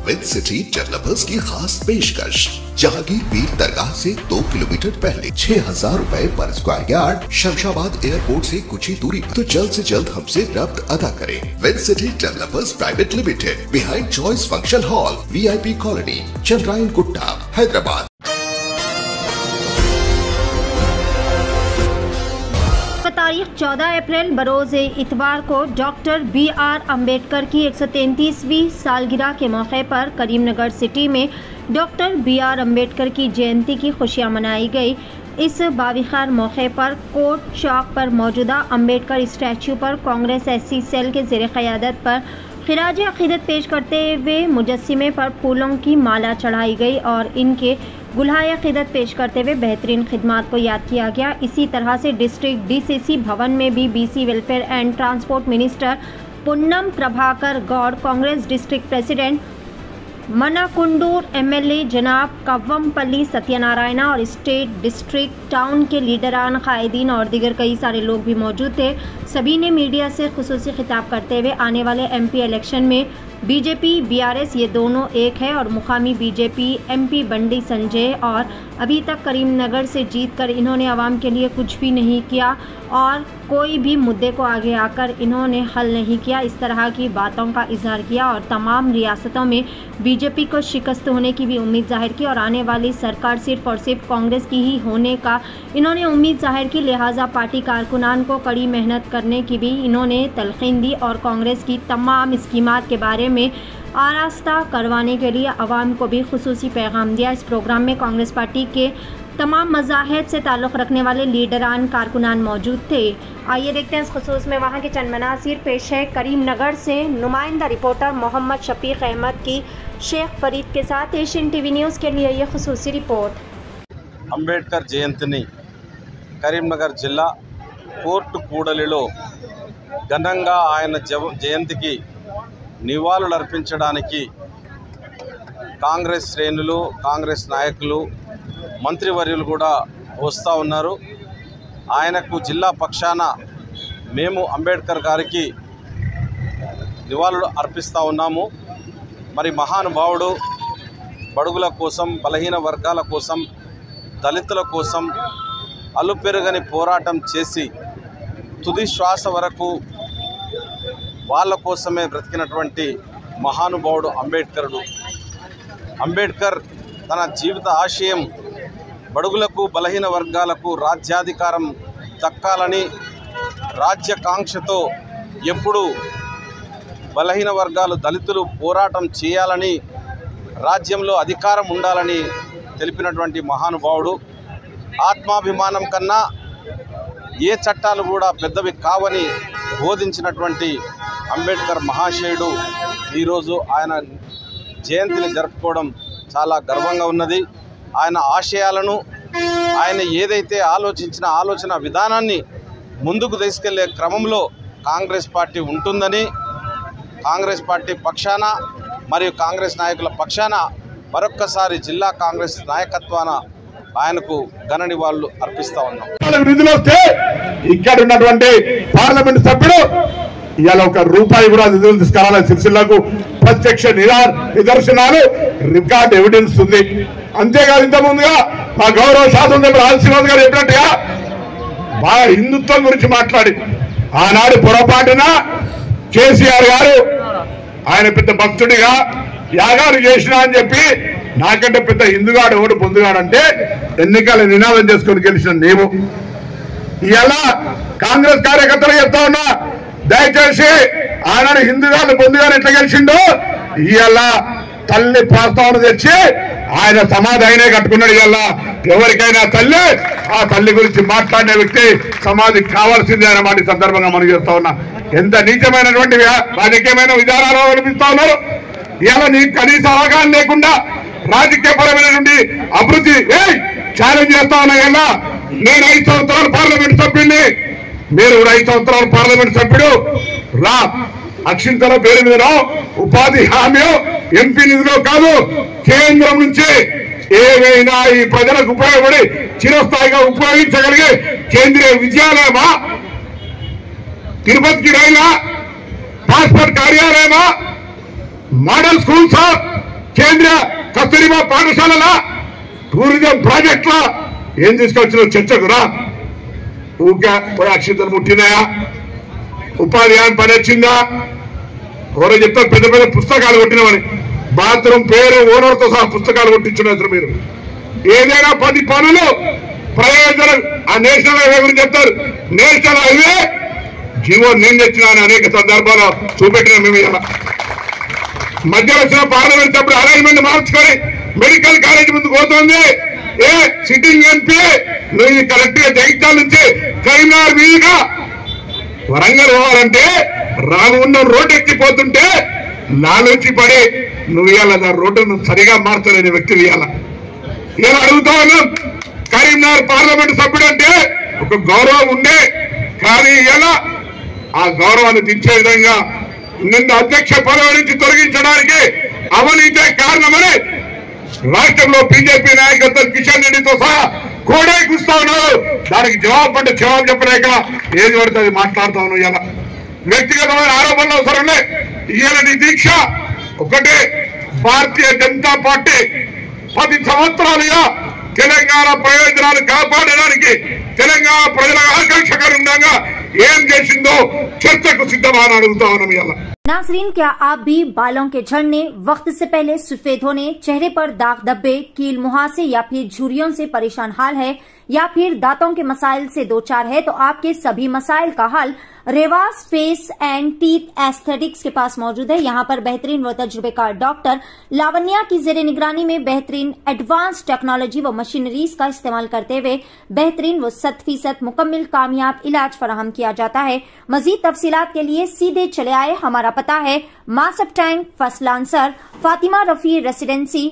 विंसिटी developers की खास पेशकश। जहांगीर पीर दरगाह से 2 किलोमीटर पहले 6,000 रुपए पर स्क्वायर यार्ड, शमशाबाद एयरपोर्ट से कुछ ही दूरी पर। तो जल्द से जल्द हमसे रब्त अदा करें। विंसिटी developers private limited, behind choice function hall, VIP colony, Chandrayan Gutta, Hyderabad. तारीख 14 अप्रैल बरोज़ इतवार को डॉक्टर BR अम्बेडकर की 133वीं सालगिरह के मौके पर करीमनगर सिटी में डॉक्टर BR अम्बेडकर की जयंती की खुशियां मनाई गई। इस बाविखार मौके पर कोर्ट चौक पर मौजूदा अम्बेडकर स्टैच्यू पर कांग्रेस SC सेल के ज़ेर क़यादत पर खिराज अक़ीदत पेश करते हुए मुजस्सिमे पर फूलों की माला चढ़ाई गई और इनके गुलहाए अक़ीदत पेश करते हुए बेहतरीन खिदमात को याद किया गया। इसी तरह से डिस्ट्रिक्ट DCC भवन में भी BC welfare and transport minister Ponnam Prabhakar Goud, Congress district president Manakondur, MLA जनाब कव्वमपल्ली सत्यनारायणा और स्टेट डिस्ट्रिक्ट टाउन के लीडरान, कायदीन और दीगर कई सारे लोग भी मौजूद थे। सभी ने मीडिया से खुसूसी खिताब करते हुए आने वाले MP इलेक्शन में BJP BRS ये दोनों एक है और मुकामी BJP MP बंडी संजय और अभी तक करीमनगर से जीतकर इन्होंने आवाम के लिए कुछ भी नहीं किया और कोई भी मुद्दे को आगे आकर इन्होंने हल नहीं किया। इस तरह की बातों का इजहार किया और तमाम रियासतों में BJP को शिकस्त होने की भी उम्मीद जाहिर की और आने वाली सरकार सिर्फ और सिर्फ कांग्रेस की ही होने का इन्होंने उम्मीद जाहिर की। लिहाजा पार्टी कारकुनान को कड़ी मेहनत करने की भी इन्होंने तलखीन दी और कांग्रेस की तमाम स्कीमात के बारे में आरास्ता करवाने के लिए आवाम को भी खुसूसी पैगाम दिया। इस प्रोग्राम में कांग्रेस पार्टी के तमाम मज़ाहिब से ताल्लुक़ रखने वाले लीडरान कारकुनान मौजूद थे। आइए देखते हैं इस खुसूस में वहाँ के चंद मनासिर पेश है। करीमनगर से नुमाइंदा रिपोर्टर मोहम्मद शफीक अहमद की शेख फरीद के साथ एशियन TV न्यूज़ के लिए ये खुसूसी रिपोर्ट। अंबेडकर जयंती करीमनगर जिला कोर्ट कूडलिलो घనంగా ఆయన జయంతికి నివాళులు అర్పించడానికి కాంగ్రెస్ శ్రేణులు, కాంగ్రెస్ నాయకులు, మంత్రివర్యులు కూడా వస్తూ ఉన్నారు. ఆయనకు జిల్లా పక్షాన మేము అంబేద్కర్ గారికి నివాళులు అర్పిస్తూ ఉన్నాము. మరి మహానుభావుడు బడుగుల కోసం, బలహీన వర్గాల కోసం, దళితుల కోసం అలుపెరుగని పోరాటం చేసి తుది శ్వాస వరకు వాళ్ళ కోసమే బ్రతికినటువంటి మహానుభావుడు అంబేద్కరుడు. అంబేద్కర్ తన జీవిత ఆశయం బడుగులకు, బలహీన వర్గాలకు రాజ్యాధికారం దక్కాలని, రాజ్యకాంక్షతో ఎప్పుడు బలహీన వర్గాలు, దళితులు పోరాటం చేయాలని, రాజ్యంలో అధికారం ఉండాలని తెలిపినటువంటి మహానుభావుడు. ఆత్మాభిమానం కన్నా ఏ చట్టాలు కూడా పెద్దవి కావని బోధించినటువంటి అంబేద్కర్ మహాశయుడు ఈరోజు ఆయన జయంతిని జరుపుకోవడం చాలా గర్వంగా ఉన్నది. ఆయన ఆశయాలను, ఆయన ఏదైతే ఆలోచించిన ఆలోచన విధానాన్ని ముందుకు తీసుకెళ్లే క్రమంలో కాంగ్రెస్ పార్టీ ఉంటుందని, కాంగ్రెస్ పార్టీ పక్షాన మరియు కాంగ్రెస్ నాయకుల పక్షాన మరొక్కసారి జిల్లా కాంగ్రెస్ నాయకత్వాన ఆయనకు ఘన నివాళులు అర్పిస్తా ఉన్నాం. నిధులు వస్తే ఇక్కడ ఉన్నటువంటి పార్లమెంట్ సభ్యుడు ఇవాళ ₹1 కూడా నిధులు తీసుకురావాలి. సిరిసిల్లకు ప్రత్యక్ష నిదర్శనాలు, రికార్డ్ ఎవిడెన్స్ ఉంది. అంతేకాదు ఇంతకుముందుగా మా గౌరవ శాసనసభ్యుడు ఆదిశ్రీనివాస్ గారు చెప్పినట్టుగా బాగా హిందుత్వం గురించి మాట్లాడి ఆనాడు పొరపాటున కేసీఆర్ గారు ఆయన పెద్ద భక్తుడిగా యాగాలు చేసినా అని చెప్పి నాకంటే పెద్ద హిందుగాడు ఎవడు పొందుగాడంటే ఎన్నికల నినాదం చేసుకొని గెలిచిన నీవు. ఇలా కాంగ్రెస్ కార్యకర్తలు చెప్తా ఉన్నా, దయచేసి ఆనాడు హిందుగాడు పొందుగాడు ఎట్లా గెలిచిండో ఇలా తల్లి ప్రస్తావన తెచ్చి ఆయన సమాధి ఆయనే కట్టుకున్నాడు. ఇలా ఎవరికైనా తల్లి, ఆ తల్లి గురించి మాట్లాడిన వ్యక్తి సమాధి కావాల్సిందే అన్నమాట ఈ సందర్భంగా మనం చేస్తా ఉన్నా. ఎంత నీచమైనటువంటి రాజకీయమైన విధానాలు అనిపిస్తా ఉన్నారు. ఇలా నీకు కనీస అవగాహన లేకుండా రాజకీయపరమైనటువంటి అభివృద్ధి ఛాలెంజ్ చేస్తా ఉన్నా. ఇలా నేను 5 సంవత్సరాలు పార్లమెంట్ సభ్యుడిని, మీరు కూడా 5 సంవత్సరాలు పార్లమెంట్ సభ్యుడు రా. అక్షింతల పేరు మీద ఉపాధి హామీ MP నిధిలో కాదు, కేంద్రం నుంచి ఏవైనా ఈ ప్రజలకు ఉపయోగపడి చిరస్థాయిగా ఉపయోగించగలిగే కేంద్రీయ విద్యాలయమా, తిరుపతికి రైలా, పాస్పోర్ట్ కార్యాలయమా, మోడల్ స్కూల్సా, కేంద్రీయ కస్తూరిబా పాఠశాలల టూరిజం ప్రాజెక్టుల ఏం తీసుకొచ్చిన చర్చకు రా. ఊకే పోయి అక్షింతలు ముట్టినాయా, ఉపాధి హామీ పని వచ్చిందా, ఎవరో చెప్తారు పెద్ద పెద్ద పుస్తకాలు కొట్టినామని. బాత్రూమ్ పేరు ఓనర్తో సహా పుస్తకాలు కొట్టించున్నారు మీరు. ఏదైనా 10 పనులు ప్రయోజనం ఆ నేషనల్ హైవే గురించి చెప్తారు. నేషనల్ హైవే జీవో నేను తెచ్చినా అనేక సందర్భాలు చూపెట్టినా మేము. ఇలా మధ్యలో వచ్చిన పార్లమెంట్ సభ్యుడు అరేంజ్మెంట్ మార్చుకొని మెడికల్ కాలేజ్ ముందుకు పోతుంది. ఏ సిట్టింగ్ ఎంపీ నువ్వు ఇది కరెక్ట్ గా జగిత్యాల నుంచి కరీంనగర్ మీదుగా వరంగల్ పోవాలంటే రానున్న రోడ్డు ఎక్కిపోతుంటే నాలోంచి పడి నువ్వు ఇవ్వాల రోడ్డును సరిగా మార్చలేని వ్యక్తి ఇవ్వాల. ఇలా అడుగుతా ఉన్నాం. కరీంనగర్ పార్లమెంట్ సభ్యుడు అంటే ఒక గౌరవం ఉండే, కానీ ఇలా ఆ గౌరవాన్ని దించే విధంగా నిన్న అధ్యక్ష పదవి నుంచి తొలగించడానికి అవినీతే కారణమని రాష్ట్రంలో బీజేపీ నాయకత్వం కిషన్ రెడ్డితో సహా కోడే కూస్తా ఉన్నారు. దానికి జవాబు అంటే జవాబు చెప్పలేక ఏది పడుతుంది మాట్లాడుతా ఉన్నావు. ఇలా వ్యక్తిగతమైన ఆరోపణలు అవసరంలే. ఇవాళ నీ దీక్ష ఒకటే, భారతీయ జనతా పార్టీ 10 సంవత్సరాలుగా తెలంగాణ ప్రయోజనాలు కాపాడడానికి తెలంగాణ ప్రజల ఆకాంక్షకరంగా ఏం చేసిందో చర్చకు సిద్ధమని అడుగుతా ఉన్నాం. ఇలా नाज़रीन, क्या आप भी बालों के झड़ने, वक्त से पहले सफेद होने, चेहरे पर दाग धब्बे, कील मुहासे या फिर झुर्रियों से परेशान हाल है, या फिर दांतों के मसाइल से दो चार है? तो आपके सभी मसाइल का हल Revas face and teeth aesthetics के पास मौजूद है। यहाँ पर बेहतरीन व तजुर्बेकार डॉक्टर लावण्या की जेरे निगरानी में बेहतरीन एडवांस टेक्नोलॉजी व मशीनरीज का इस्तेमाल करते हुए बेहतरीन व 100% मुकम्मल कामयाब इलाज फराहम किया जाता है। मजीद तफसीलात के लिए सीधे चले आए। हमारा पता है Masab tank, first lancer, Fatima Rafi residency,